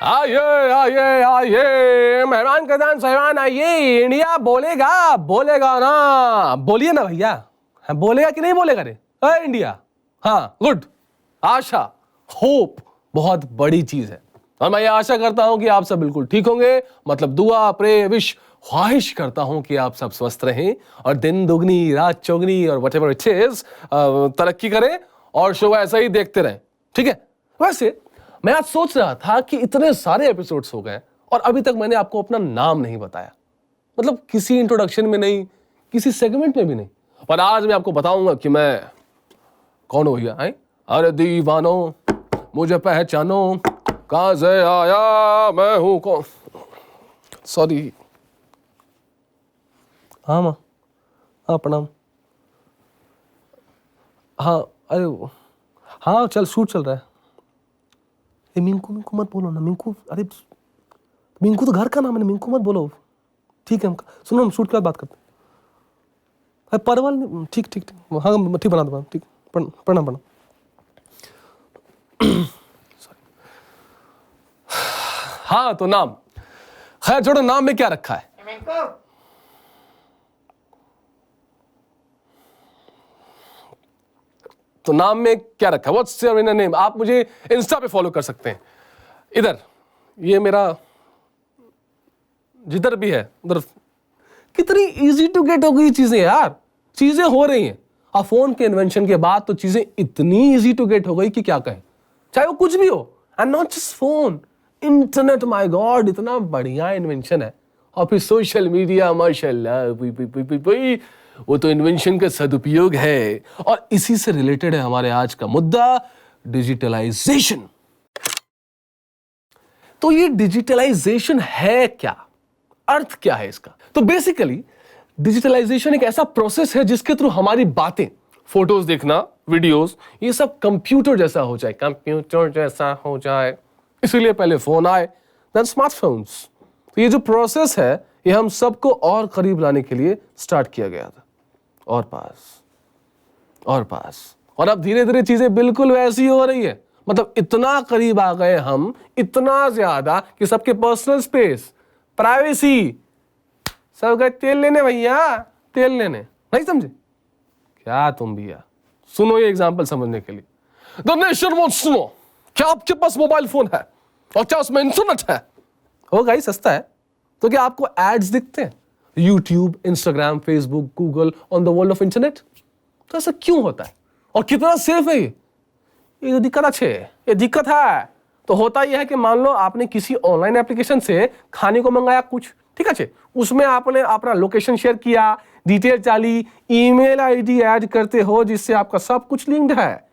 आइए आइए आइए मेहमान कदान साहिबान आइए। इंडिया बोलेगा बोलेगा ना, बोलिए ना भैया। हाँ, बोलेगा कि नहीं बोलेगा रे इंडिया? हाँ गुड। आशा होप बहुत बड़ी चीज है और मैं ये आशा करता हूं कि आप सब बिल्कुल ठीक होंगे। मतलब दुआ प्रे विश ख्वाहिश करता हूं कि आप सब स्वस्थ रहें और दिन दुगनी रात चौगनी और व्हाटएवर इट इज तरक्की करें और शो ऐसा ही देखते रहें। ठीक है। वैसे मैं आज सोच रहा था कि इतने सारे एपिसोड्स हो गए और अभी तक मैंने आपको अपना नाम नहीं बताया। मतलब किसी इंट्रोडक्शन में नहीं, किसी सेगमेंट में भी नहीं। पर आज मैं आपको बताऊंगा कि मैं कौन हूं भैया। अरे दीवानो मुझे पहचानो, कहां से आया मैं हूं कौन। सॉरी। हाँ माँ, हाँ प्रणाम। हाँ अरे हाँ चल शूट चल रहा है। मिंकू मिंकू मत बोलो ना मिंकू। अरे मिंकू तो घर का नाम है, मिंकू मत बोलो। ठीक है हम सुनो, हम शूट के बाद बात करते हैं। अरे परवल ठीक ठीक ठीक। हाँ ठीक बना दो ठीक। प्रणाम प्रणाम। हाँ तो नाम, खैर छोड़ो, नाम में क्या रखा है? तो नाम में क्या रखा है? What's your inner name? आप मुझे इंस्टा पे फॉलो कर सकते हैं। इधर ये मेरा जिधर भी है उधर। कितनी इजी टू गेट हो गई चीजें यार। चीजें हो रही हैं। अब फोन के इन्वेंशन के बाद तो चीजें इतनी इजी टू गेट हो गई कि क्या कहें। चाहे वो कुछ भी हो, and not just phone, internet. My God इतना बढ़िया इन्वेंशन है। और फिर सोशल मीडिया माशाल्लाह, वो तो इन्वेंशन का सदुपयोग है। और इसी से रिलेटेड है हमारे आज का मुद्दा, डिजिटलाइजेशन। तो ये डिजिटलाइजेशन है क्या? अर्थ क्या है इसका? तो बेसिकली डिजिटलाइजेशन एक ऐसा प्रोसेस है जिसके थ्रू हमारी बातें, फोटोज देखना, वीडियोस, ये सब कंप्यूटर जैसा हो जाए। इसीलिए पहले फोन आए, देन स्मार्टफोन्स। तो ये जो प्रोसेस है ये हम सबको और करीब लाने के लिए स्टार्ट किया गया था। और पास और अब धीरे धीरे चीजें बिल्कुल वैसी हो रही है। मतलब इतना करीब आ गए हम, इतना ज्यादा कि सबके पर्सनल स्पेस, प्राइवेसी, सब गए तेल लेने भैया, तेल लेने। नहीं समझे क्या तुम भैया? सुनो ये एग्जांपल समझने के लिए। The nation wants to know, क्या आपके पास मोबाइल फोन है और क्या उसमें इंटरनेट है? होगा ही, सस्ता है। तो क्या आपको एड्स दिखते हैं? YouTube, Instagram, Facebook, Google on the world of internet. तो ऐसा क्यों होता है और कितना सेफ है ये तो दिक्कत अच्छे, ये दिक्कत है। तो होता यह है कि मान लो आपने किसी ऑनलाइन एप्लीकेशन से खाने को मंगाया कुछ, ठीक है, उसमें आपने अपना लोकेशन शेयर किया, डिटेल डाली, ईमेल आईडी ऐड करते हो जिससे आपका सब कुछ लिंक्ड है।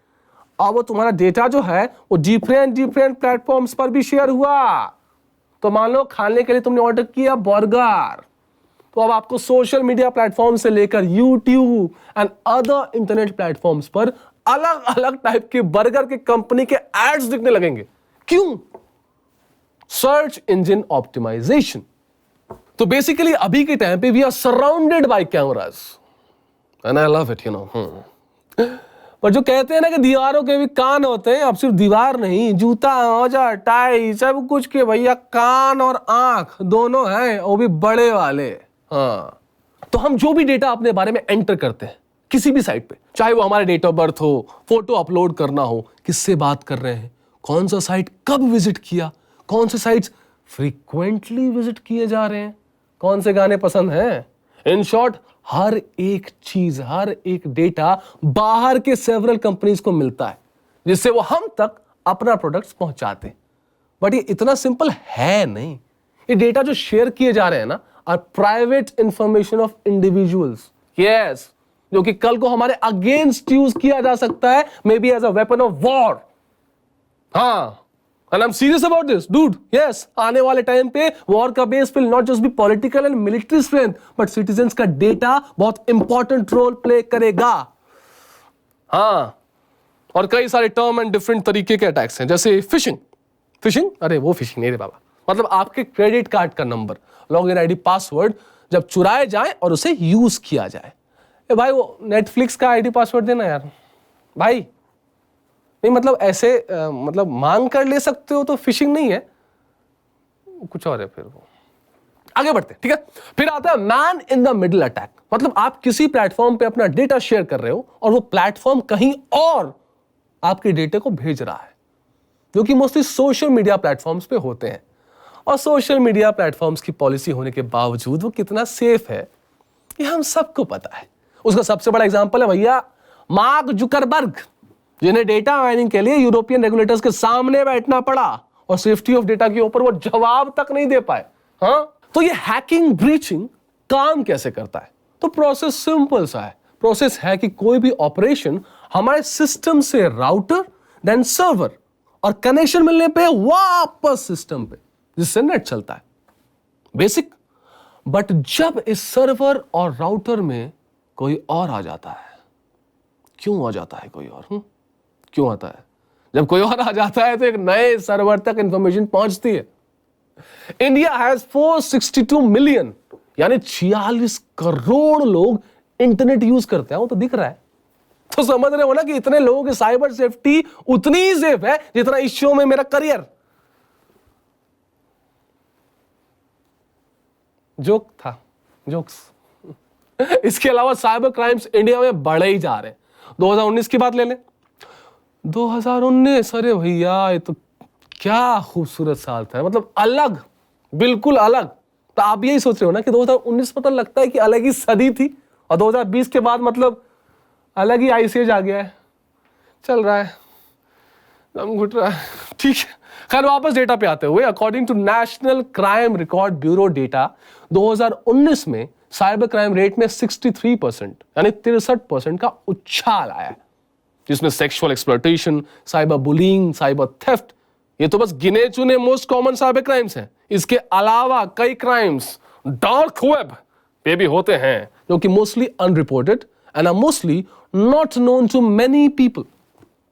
अब वो तुम्हारा डेटा जो है वो डिफरेंट प्लेटफॉर्म्स पर भी शेयर हुआ। तो मान लो खाने के लिए तुमने ऑर्डर किया बर्गर, तो अब आपको सोशल मीडिया प्लेटफॉर्म से लेकर YouTube and other internet platforms पर अलग अलग टाइप के बर्गर के कंपनी के एड्स दिखने लगेंगे। क्यों? Search engine optimisation. तो बेसिकली अभी के टाइम पे we are surrounded by cameras and I love it, you know. पर जो कहते हैं ना कि दीवारों के भी कान होते हैं, अब सिर्फ दीवार नहीं, जूता, औजार, टाई, सब कुछ के भैया कान और आंख दोनों हैं, वो भी बड़े वाले। हाँ, तो हम जो भी डेटा अपने बारे में एंटर करते हैं किसी भी साइट पे, चाहे वो हमारे डेट ऑफ बर्थ हो, फोटो अपलोड करना हो, किससे बात कर रहे हैं, कौन सा साइट कब विजिट किया, कौन से साइट्स फ्रीक्वेंटली विजिट किए जा रहे हैं, कौन से गाने पसंद हैं, इन शॉर्ट हर एक चीज, हर एक डेटा बाहर के सेवरल कंपनीज को मिलता है जिससे वो हम तक अपना प्रोडक्ट्स पहुंचाते हैं। बट ये इतना सिंपल है नहीं। ये डेटा जो शेयर किए जा रहे हैं ना are private information of individuals, yes, जो कि कल को हमारे अगेंस्ट यूज किया जा सकता है, maybe as a weapon of war. हाँ, and I'm serious about this, dude. Yes, आने वाले टाइम पे वॉर का base will not just be political and military strength, but citizens का डेटा बहुत इंपॉर्टेंट रोल प्ले करेगा। हाँ, और कई सारे टर्म एंड डिफरेंट तरीके के अटैक्स हैं, जैसे फिशिंग। अरे वो फिशिंग नहीं रे बाबा, मतलब आपके क्रेडिट कार्ड का नंबर, लॉगिन आईडी, पासवर्ड जब चुराए जाए और उसे यूज किया जाए, ए भाई वो नेटफ्लिक्स का आईडी पासवर्ड देना यार भाई। नहीं मतलब ऐसे मतलब मांग कर ले सकते हो तो फिशिंग नहीं है, कुछ और है फिर वो। आगे बढ़ते ठीक है। फिर आता है man in the middle attack. मतलब आप किसी प्लेटफॉर्म पे अपना डेटा शेयर कर रहे हो और वो प्लेटफॉर्म कहीं और आपके डेटे को भेज रहा है, जो कि मोस्टली सोशल मीडिया प्लेटफॉर्म्स पे होते हैं। और सोशल मीडिया प्लेटफॉर्म्स की पॉलिसी होने के बावजूद वो कितना सेफ है ये हम सबको पता है। उसका सबसे बड़ा एग्जांपल है भैया मार्क जुकरबर्ग, जिन्हें डेटा माइनिंग के लिए यूरोपियन रेगुलेटर्स के सामने बैठना पड़ा और सेफ्टी ऑफ डेटा के ऊपर वो जवाब तक नहीं दे पाए। हाँ, तो ये हैकिंग ब्रीचिंग काम कैसे करता है? तो प्रोसेस सिंपल सा है। प्रोसेस है कि कोई भी ऑपरेशन हमारे सिस्टम से राउटर देन सर्वर और कनेक्शन मिलने पे वापस सिस्टम पे, जिससे नेट चलता है। बेसिक। बट जब इस सर्वर और राउटर में कोई और आ जाता है, क्यों आ जाता है कोई और? क्यों आता है? जब कोई और आ जाता है तो एक नए सर्वर तक इंफॉर्मेशन पहुंचती है। इंडिया हैज 462 मिलियन यानी 46 करोड़ लोग इंटरनेट यूज करते हैं, वो तो दिख रहा है। तो समझ रहे हो ना कि इतने लोगों की साइबर सेफ्टी उतनी ही सेफ है जितना इस शो में मेरा करियर। जोक था, जोक्स। इसके अलावा साइबर क्राइम्स इंडिया में बढ़े ही जा रहे हैं। 2019 की बात ले लें। 2019 अरे भैया ये तो क्या खूबसूरत साल था, मतलब अलग, बिल्कुल अलग। तो आप यही सोच रहे हो ना कि 2019 पता लगता है कि अलग ही सदी थी और 2020 के बाद मतलब अलग ही आईसीएज आ गया है, चल रहा है, दम घुट रहा है। ठीक है, खैर वापस डेटा पे आते हुए, according to national crime record bureau data 2019 में साइबर क्राइम रेट में 63% यानी 63% का उछाल आया है, जिसमें sexual exploitation, cyber bullying, cyber theft, ये तो बस गिने चुने मोस्ट कॉमन साइबर क्राइम्स हैं। इसके अलावा कई क्राइम्स डार्क वेब पे भी होते हैं, जो कि mostly unreported and are mostly not known to many people.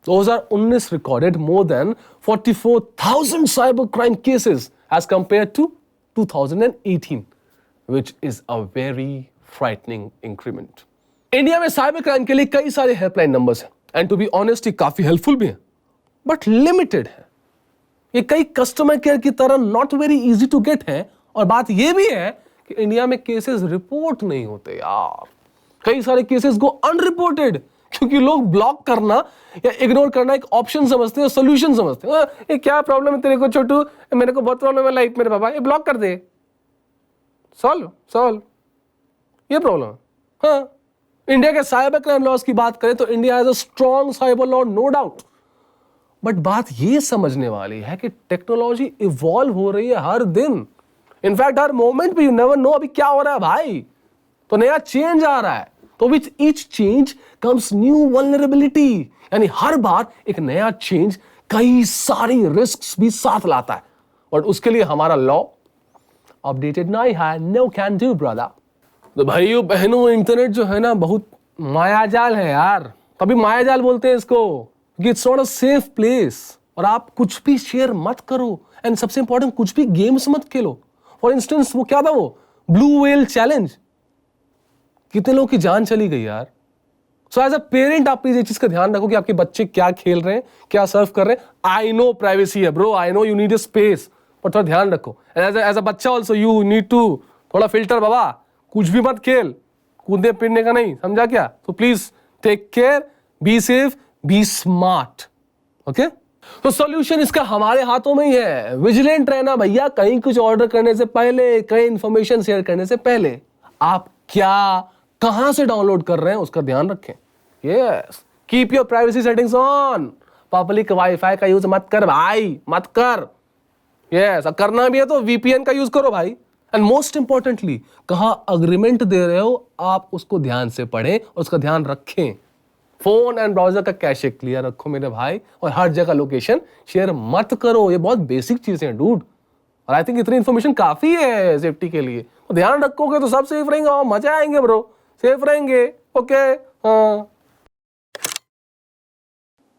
2019 recorded more than 44,000 cybercrime cases as compared to 2018, which is a very frightening increment. India में साइबर क्राइम के लिए कई सारे हेल्पलाइन नंबर्स हैं एंड टू बी ऑनेस्ट ये काफी helpful भी हैं, बट लिमिटेड है। ये कई कस्टमर केयर की तरह not very easy to get है, और बात ये भी है कि इंडिया में केसेस रिपोर्ट नहीं होते यार। कई सारे केसेस गो अनरिपोर्टेड क्योंकि लोग ब्लॉक करना या इग्नोर करना एक ऑप्शन समझते हैं, सोल्यूशन समझते हैं। ये क्या प्रॉब्लम है तेरे को छोटू, मेरे को बहुत प्रॉब्लम है लाइफ मेरे बाबा, ये ब्लॉक कर दे, सॉल्व ये प्रॉब्लम है। हाँ, इंडिया के साइबर क्राइम लॉस की बात करें तो India has a strong cyber law, no doubt. But बात ये समझने वाली है कि टेक्नोलॉजी इवॉल्व हो रही है हर दिन। इनफैक्ट हर मोमेंट पे यू नेवर नो अभी क्या हो रहा है भाई, तो नया चेंज आ रहा है। तो which each change comes new vulnerability, यानी हर बार एक नया चेंज कई सारी रिस्क्स भी साथ लाता है, और उसके लिए हमारा लॉ अपडेटेड नहीं है, नो कैन डू ब्रदर। तो भाइयों बहनों, इंटरनेट जो है ना बहुत मायाजाल है यार, तभी मायाजाल बोलते हैं इसको, कि it's not a safe place. और आप कुछ भी शेयर मत करो, एंड सबसे इंपॉर्टेंट कुछ भी गेम्स मत खेलो। फॉर इंस्टेंस वो क्या था, वो ब्लू व्हेल चैलेंज, कितने लोगों की जान चली गई यार। सो एज अ पेरेंट आप प्लीज ये चीज का ध्यान रखो कि आपके बच्चे क्या खेल रहे हैं, क्या सर्व कर रहे हैं। आई नो प्राइवेसी है bro, I know you need a space, पर थोड़ा ध्यान रखो। एज अ बच्चा ऑल्सो यू नीड टू थोड़ा फिल्टर बाबा, कुछ भी मत खेल, कूदने पिटने का नहीं, समझा क्या? तो please take care, be safe, be smart. Okay, तो सॉल्यूशन इसका हमारे हाथों में ही है। विजिलेंट रहना भैया, कहीं कुछ ऑर्डर करने से पहले, कहीं इंफॉर्मेशन शेयर करने से पहले आप क्या कहां से डाउनलोड कर रहे हैं उसका ध्यान रखें। Yes, keep your privacy settings on. Public wifi का यूज मत कर भाई, मत कर। यस, करना भी है तो वीपीएन का यूज करो भाई। एंड मोस्ट इंपॉर्टेंटली, कहां अग्रीमेंट दे रहे हो आप उसको ध्यान से पढ़ें और उसका ध्यान रखें। फोन एंड ब्राउजर का कैशे क्लियर रखो मेरे भाई, और हर जगह लोकेशन शेयर मत करो। ये बहुत बेसिक चीजें हैं डूड, और आई थिंक इतनी इंफॉर्मेशन काफी है सेफ्टी के लिए। तो ध्यान रखोगे तो सब सेफ रहेंगे और मजा आएंगे ब्रो, सेफ रहेंगे। ओके, हाँ।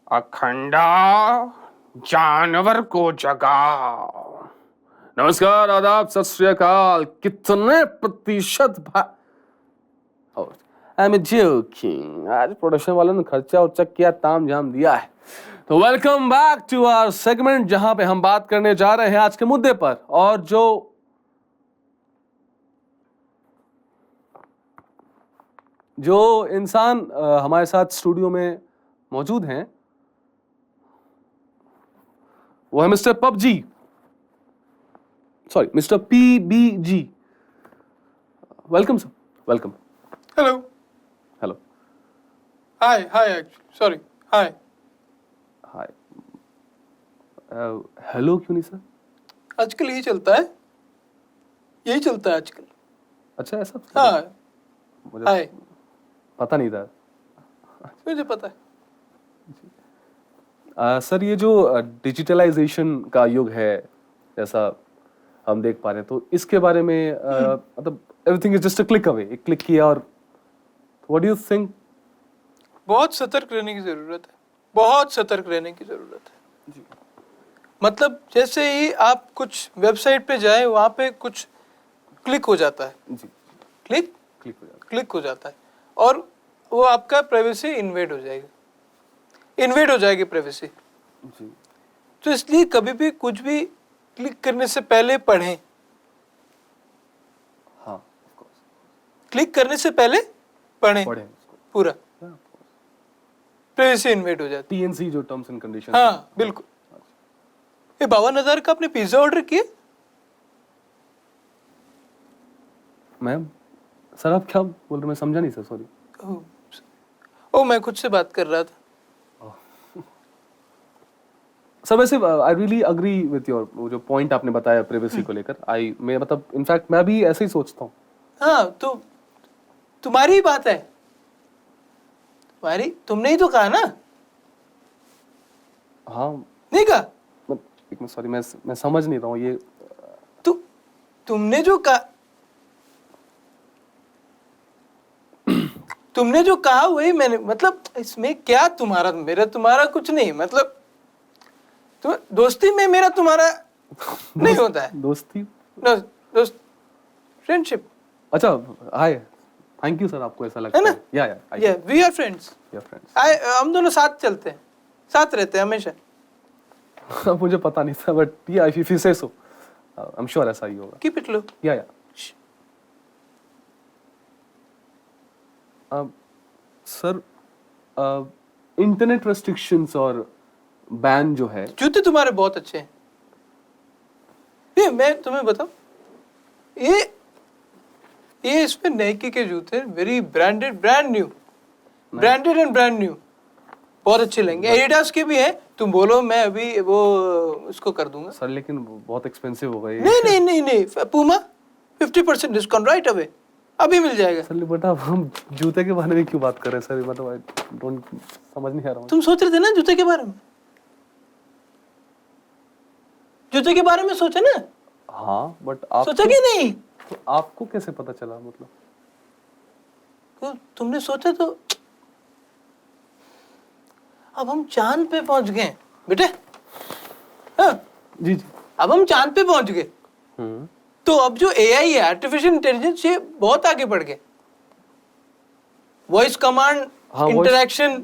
अखंडा जानवर को जगाओ। नमस्कार, आदाब, सत श्री अकाल। कितने प्रतिशत आई एम जोकिंग। आज प्रोडक्शन वालों ने खर्चा उर्चा किया, ताम झाम दिया है। तो welcome back to our segment, जहां पे हम बात करने जा रहे हैं आज के मुद्दे पर। और जो इंसान हमारे साथ स्टूडियो में मौजूद हैं वो है mister PUBG, sorry mister PBG। Welcome sir, welcome. Hello hello. Hi actually sorry hi. Hi. Hello क्यों नहीं सर? आजकल यही चलता है, यही चलता है आजकल। अच्छा ऐसा? हाँ मुझे हाय, पता नहीं था। मुझे पता है। सर ये जो डिजिटलाइजेशन का युग है, जैसा हम देख पा रहे हैं, तो इसके बारे में मतलब everything is just a click away, एक क्लिक किया। और व्हाट डू यू थिंक? बहुत सतर्क रहने की जरूरत है, बहुत सतर्क रहने की जरूरत है जी। मतलब जैसे ही आप कुछ वेबसाइट पे जाए, वहाँ पे कुछ क्लिक हो जाता है जी, क्लिक क्लिक हो जाता है। और वो आपका प्राइवेसी इन्वेड हो जाएगी, इन्वेड हो जाएगी प्राइवेसी। जी, तो इसलिए कभी भी कुछ भी क्लिक करने से पहले पढ़ें, हाँ of course, क्लिक करने से पहले पढ़ें उसको। पूरा, हाँ, प्राइवेसी इन्वेड हो जाती TNC जो टर्म्स एंड कंडीशंस। है। हाँ बिल्कुल। ये 52,000 का आपने पिज्जा ऑर्डर किया? मैम सर आप क्या बोल रहे हैं? मैं समझा नहीं सर, सॉरी। ओ मैं खुद से बात कर रहा था। सर वैसे I really agree with your जो पॉइंट आपने बताया प्राइवेसी को लेकर। मैं मतलब इनफैक्ट मैं भी ऐसे ही सोचता हूँ। हाँ तो तुम्हारी ही बात है, तुम्हारी, तुमने ही तो कहा ना। हाँ नहीं कहा? एक मिनट, सॉरी मैं समझ नहीं रहा हूँ ये। तुमने जो कहा, तुमने जो कहा वही मैंने, मतलब इसमें क्या तुम्हारा मेरा तुम्हारा कुछ नहीं, मतलब तो दोस्ती में मेरा तुम्हारा नहीं होता है। दोस्ती? दोस्त, फ्रेंडशिप। अच्छा हाय, थैंक यू सर, आपको ऐसा लगता है ना? या वी आर फ्रेंड्स। हम दोनों साथ चलते हैं, साथ रहते हैं हमेशा। मुझे पता नहीं था, बट या इफ यू से सो आई एम श्योर ऐसा ही होगा। कीप इट लो। या सर इंटरनेट रेस्ट्रिक्शंस और बैन जो है। जूते तुम्हारे बहुत अच्छे हैं। ये मैं तुम्हें बताऊं, ये इसमें नाइकी के जूते, very branded, brand new, branded and brand new, बहुत अच्छे लगेंगे। एडिडास के भी हैं, तुम बोलो मैं अभी वो उसको कर दूंगा। सर लेकिन बहुत एक्सपेंसिव होगा ये। नहीं, पूमा 50% डिस्काउंट राइट अवे, अभी मिल जाएगा। सर बेटा हम जूते के बारे में क्यों बात कर रहे हैं सर? मतलब आई डोंट समझ नहीं आ रहा हूँ। तुम सोच रहे थे ना जूते के बारे में? जूते के बारे में सोचा ना? हाँ बट आप सोचा कि नहीं? तो आपको कैसे पता चला? मतलब तो तुमने सोचा तो। अब हम चांद पे पहुंच गए बेटे। हाँ जी जी। अब हम चांद पे पहुंच गए। तो अब जो AI है, आर्टिफिशियल इंटेलिजेंस, ये बहुत आगे बढ़ गए। वॉइस कमांड, हाँ, इंटरैक्शन,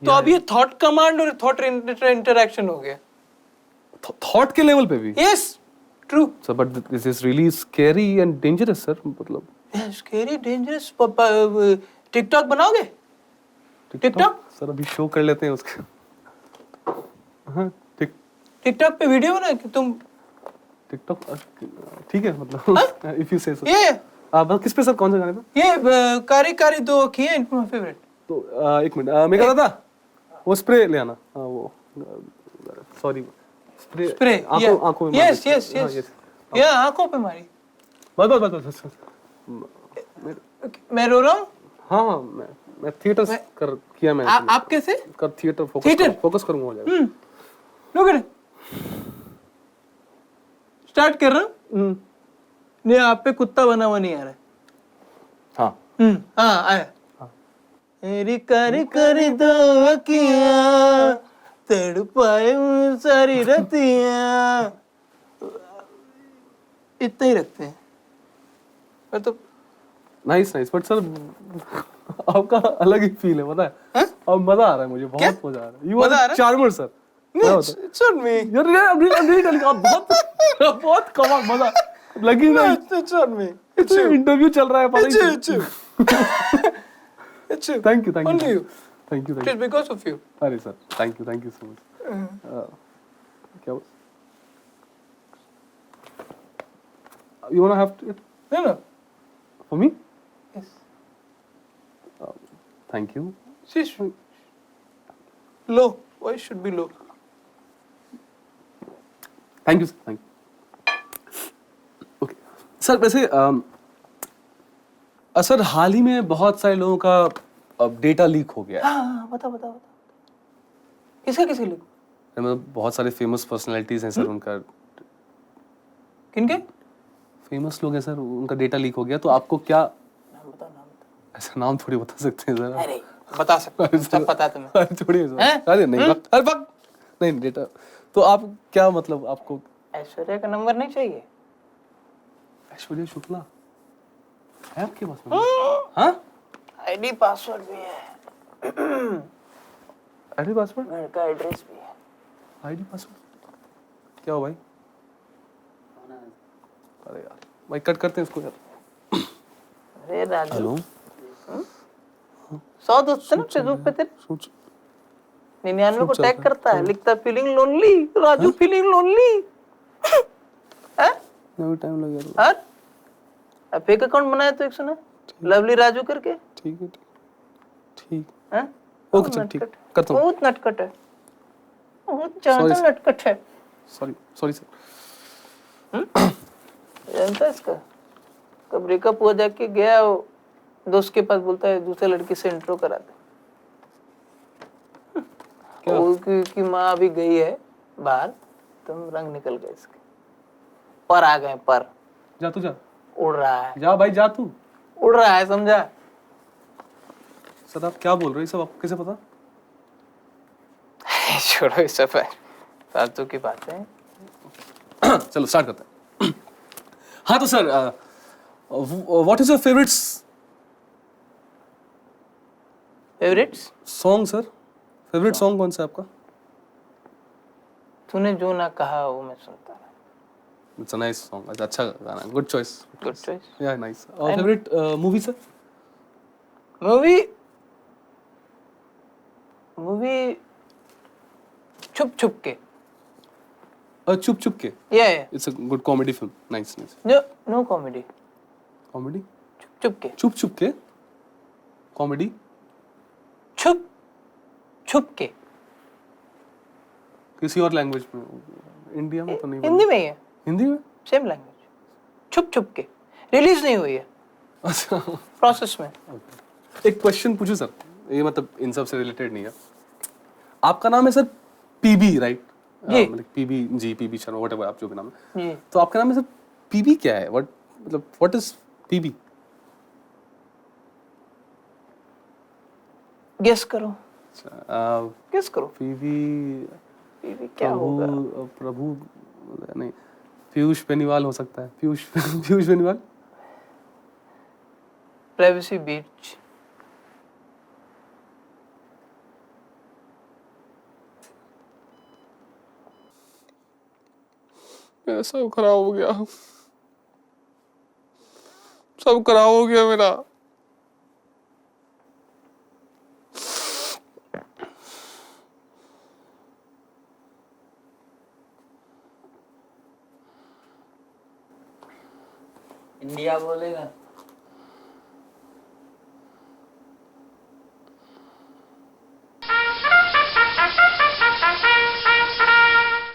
तो अब ये थॉट कमांड और थॉट इंटरैक्शन हो गया। थॉट के लेवल पे भी? Yes true sir but this is really scary and dangerous sir. मतलब स्कैरी, डेंजरस। टिकटॉक बनाओगे? टिकटॉक सर अभी शो कर लेते हैं उसके। हाँ टिकटॉक पे वीडियो बना कि तुम। टिकटॉक ठीक है, मतलब इफ यू से सो। ये बस किस पे सर? कौन से गाने पे? ये कारी कारी दो अखियां हैं, इनमें फेवरेट। तो एक मिनट, मैं कह रहा था वो स्प्रे ले आना। हाँ वो सॉरी स्प्रे आंखों में। यस ये आंखों पे मारी। बस मैं रो रहा हूँ। हाँ मैं थिएटर कर किया मैं। आप कैसे कर थिएटर फोकस करूंगा, हो जाएगा। लोग स्टार्ट कर रहा हूँ। नहीं आप पे कुत्ता बना हुआ नहीं आ रहा है। हाँ हाँ आया। मेरी कारी कारी दो अखियां तड़पाए सारी रतियां, इतना ही रखते हैं। मतलब नाइस बट सर आपका अलग ही फील है, पता है? अब मजा आ रहा है मुझे, बहुत मजा आ रहा है। यू मजा आ आर रहा है? Charmer sir. It's not me. यार I'm really telling you, आप बहुत बहुत कमाल, मजा लगी No, नहीं। it's not me. It's you. Interview चल रहा है, पता It's you. ही It's you. It's you. Thank you Only you. Thank you It is because of you. अरे sir thank you so much. क्या you want have it No, no. For me? Yes. Thank you. See, low. Why should be low? Thank you thank you. Okay sir, वैसे sir हाल ही में बहुत सारे लोगों का डेटा लीक हो गया है। हाँ, बता। किसका लिखो? मतलब बहुत सारे फेमस पर्सनालिटीज हैं सर, उनका किनके? फेमस लोग हैं सर, उनका डेटा लीक हो गया, तो आपको क्या नाम बता। ऐसा नाम थोड़ी बता सकते हैं सर? अरे बता सकते, सब पता है तुम्हें। अरे छोड़िए सर, हैं? अरे नहीं अरे बक नहीं डेटा, तो आप क्या मतलब आपको ऐश्वर्या का नंबर नहीं चाहिए? ऐश्वर्या शुक्ला है आपके पास में? हाँ, आईडी पासवर्ड भी है, आईडी पासवर्ड, घर का एड्रेस भी है। आईडी पासवर्ड क्या हो भाई? अरे यार भाई कट करते हैं इसको यार। अरे राजू, हेलो 100 दोस्त है ना फेसबुक पे तेरे? सोच 99 को टैग करता है, लिखता है feeling lonely, Raju feeling lonely. हैं? नहीं टाइम लगेगा। और फेक अकाउंट बनाया तो एक सुना, लवली राजू करके। ठीक है ठीक हैं? ओके चल ठीक करता हूँ। बहुत नटखट है, बहुत ज्यादा नटखट है। Sorry sir. जानता है इसका? कब ब्रेकअप हुआ, जाके गया वो दोस्त के पास, बोलता है दूसरे लड़की से इंट्रो करा दे। उसकी माँ अभी गई है बाहर, तुम रंग निकल गए इसके, पर आ गए, पर जा तू जा, उड़ रहा है, जा भाई जा तू। उड़ रहा है, समझा? सर आप क्या बोल रहे हो, ये सब आपको कैसे पता? छोड़ो ये सब है, फालतू की बातें हैं। चलो स्टार्ट करते हैं। हाँ तो sir, what is your favourites favourites song sir? Favourite song कौन सा है आपका? तूने जो ना कहा वो मैं सुनता रहा। इट्स अ नाइस सॉन्ग, अच्छा गाना, good choice. Good choice. Yeah nice. और favourite movie sir? Movie Chup Chup Ke. Chup Chup Ke. Yeah it's a good comedy film, nice nice. No comedy, comedy? Chup Chup Ke. Chup Chup के कॉमेडी? छुप छुप के। किसी और लैंग्वेज में? इंडिया में तो नहीं हिंदी में ही है, हिंदी में? Same language. छुप छुप के रिलीज नहीं हुई है, अच्छा प्रोसेस में। एक क्वेश्चन पूछूं सर, ये मतलब इन सब से रिलेटेड नहीं है। आपका नाम है सर पीबी राइट? जी। मतलब PB ji, PB Sharma, whatever आप जो भी नाम है, जी। तो आपका नाम है सर पीबी क्या है? व्हाट मतलब व्हाट इज पीबी? गेस करो, अच्छा गेस करो। पीबी क्या होगा? प्रभु नहीं, पीयूष बेनीवाल हो सकता है। पीयूष बेनीवाल। प्राइवेसी बीच। मेरा सब खराब हो गया, सब खराब हो गया मेरा। इंडिया बोलेगा।